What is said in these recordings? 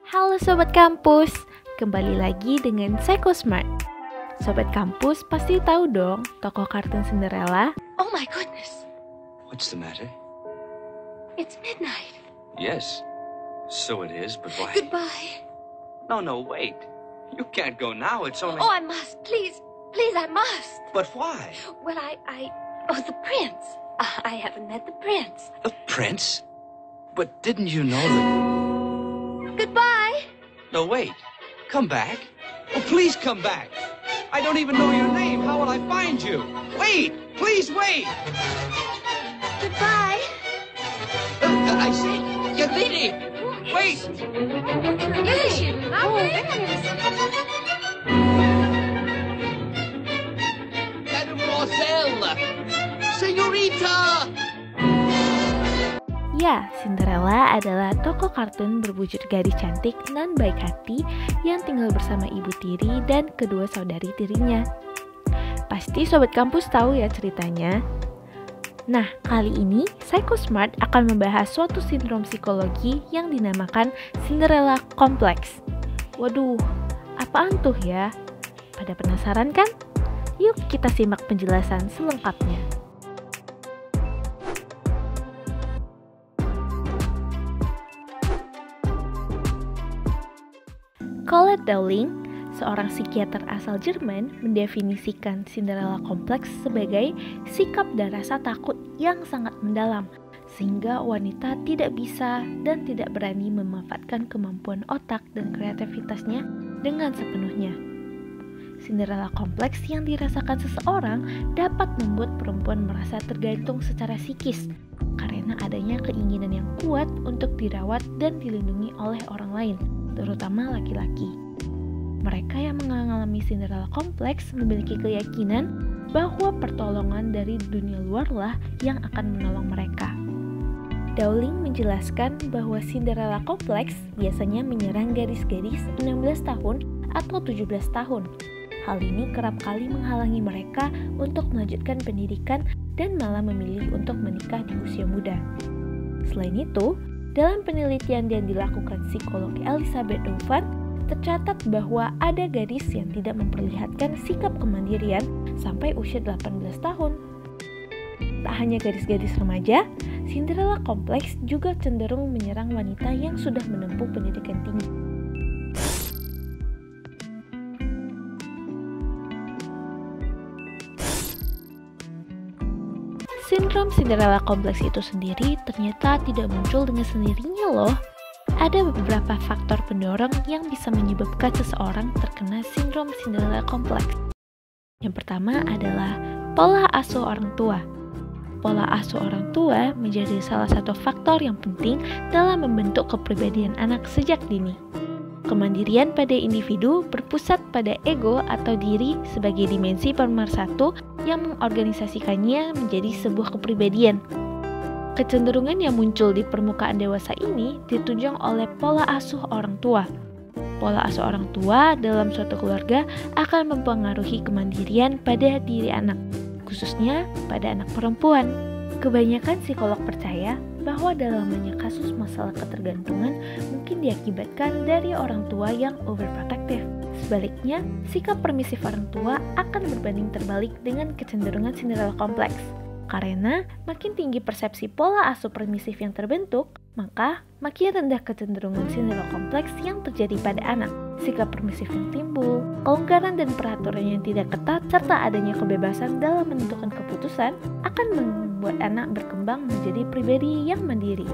Halo Sobat Kampus, kembali lagi dengan Psycho Smart. Sobat Kampus pasti tahu dong tokoh kartun Cinderella. Oh my goodness, What's the matter? it's midnight. Yes, so it is, but why? Goodbye. No, wait. You can't go now, it's only... Oh, I must, please, I must. But why? Well, oh, the prince. I haven't met the prince. The prince? But didn't you know that... Goodbye. No, wait. Come back. Oh, please come back. I don't even know your name. How will I find you? Wait! Please wait! Goodbye. I see. Young lady! Wait! Mademoiselle! Señorita! Ya, Cinderella adalah tokoh kartun berwujud gadis cantik dan baik hati yang tinggal bersama ibu tiri dan kedua saudari tirinya. Pasti Sobat Kampus tahu ya ceritanya. Nah, kali ini Psycho Smart akan membahas suatu sindrom psikologi yang dinamakan Cinderella Complex. Waduh, apaan tuh ya? Pada penasaran kan? Yuk kita simak penjelasan selengkapnya. Colette Dowling, seorang psikiater asal Jerman, mendefinisikan Cinderella Complex sebagai sikap dan rasa takut yang sangat mendalam, sehingga wanita tidak bisa dan tidak berani memanfaatkan kemampuan otak dan kreativitasnya dengan sepenuhnya. Cinderella Complex yang dirasakan seseorang dapat membuat perempuan merasa tergantung secara psikis karena adanya keinginan yang kuat untuk dirawat dan dilindungi oleh orang lain, terutama laki-laki. Mereka yang mengalami Cinderella Complex memiliki keyakinan bahwa pertolongan dari dunia luarlah yang akan menolong mereka. Dowling menjelaskan bahwa Cinderella Complex biasanya menyerang gadis-gadis 16 tahun atau 17 tahun. Hal ini kerap kali menghalangi mereka untuk melanjutkan pendidikan dan malah memilih untuk menikah di usia muda. Selain itu, dalam penelitian yang dilakukan psikolog Elizabeth Dufan, tercatat bahwa ada gadis yang tidak memperlihatkan sikap kemandirian sampai usia 18 tahun. Tak hanya gadis-gadis remaja, Cinderella Complex juga cenderung menyerang wanita yang sudah menempuh pendidikan tinggi. Sindrom Cinderella Complex itu sendiri ternyata tidak muncul dengan sendirinya loh. Ada beberapa faktor pendorong yang bisa menyebabkan seseorang terkena sindrom Cinderella Complex. Yang pertama adalah pola asuh orang tua. Pola asuh orang tua menjadi salah satu faktor yang penting dalam membentuk kepribadian anak sejak dini. Kemandirian pada individu berpusat pada ego atau diri sebagai dimensi pemersatu yang mengorganisasikannya menjadi sebuah kepribadian. Kecenderungan yang muncul di permukaan dewasa ini ditunjang oleh pola asuh orang tua. Pola asuh orang tua dalam suatu keluarga akan mempengaruhi kemandirian pada diri anak, khususnya pada anak perempuan. Kebanyakan psikolog percaya bahwa dalam banyak kasus masalah ketergantungan mungkin diakibatkan dari orang tua yang overprotective. Sebaliknya, sikap permisif orang tua akan berbanding terbalik dengan kecenderungan Cinderella Complex. Karena makin tinggi persepsi pola asuh permisif yang terbentuk, maka makin rendah kecenderungan Cinderella Complex yang terjadi pada anak. Sikap permisif yang timbul, kelonggaran dan peraturan yang tidak ketat, serta adanya kebebasan dalam menentukan keputusan akan membuat anak berkembang menjadi pribadi yang mandiri.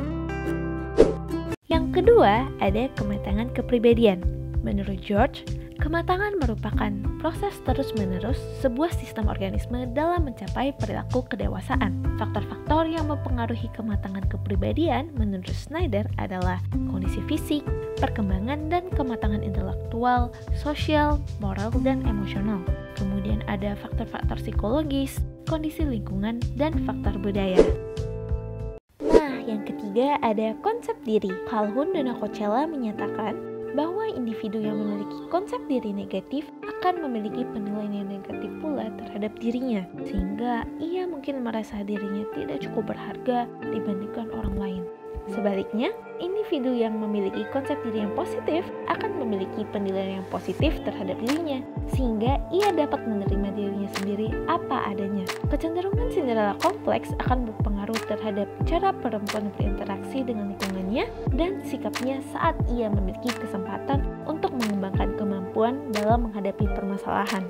Yang kedua, ada kematangan kepribadian. Menurut George, kematangan merupakan proses terus-menerus sebuah sistem organisme dalam mencapai perilaku kedewasaan. Faktor-faktor yang mempengaruhi kematangan kepribadian menurut Snyder adalah kondisi fisik, perkembangan dan kematangan intelektual, sosial, moral, dan emosional. Kemudian ada faktor-faktor psikologis, kondisi lingkungan, dan faktor budaya. Nah, yang ketiga ada konsep diri. Calhoun dan Coachella menyatakan bahwa individu yang memiliki konsep diri negatif akan memiliki penilaian negatif pula terhadap dirinya, sehingga ia mungkin merasa dirinya tidak cukup berharga dibandingkan orang lain. Sebaliknya, individu individu yang memiliki konsep diri yang positif akan memiliki penilaian yang positif terhadap dirinya, sehingga ia dapat menerima dirinya sendiri apa adanya. Kecenderungan Cinderella kompleks akan berpengaruh terhadap cara perempuan berinteraksi dengan lingkungannya dan sikapnya saat ia memiliki kesempatan untuk mengembangkan kemampuan dalam menghadapi permasalahan.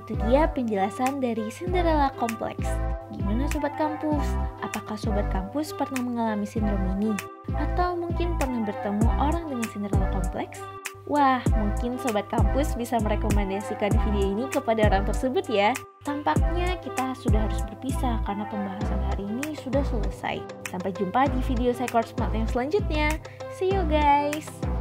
Itu dia penjelasan dari Cinderella kompleks. Gimana Sobat Kampus? Apakah Sobat Kampus pernah mengalami sindrom ini? Atau mungkin pernah bertemu orang dengan Cinderella kompleks? Wah, mungkin Sobat Kampus bisa merekomendasikan video ini kepada orang tersebut ya. Tampaknya kita sudah harus berpisah karena pembahasan hari ini sudah selesai. Sampai jumpa di video Psychord Smart yang selanjutnya. See you guys!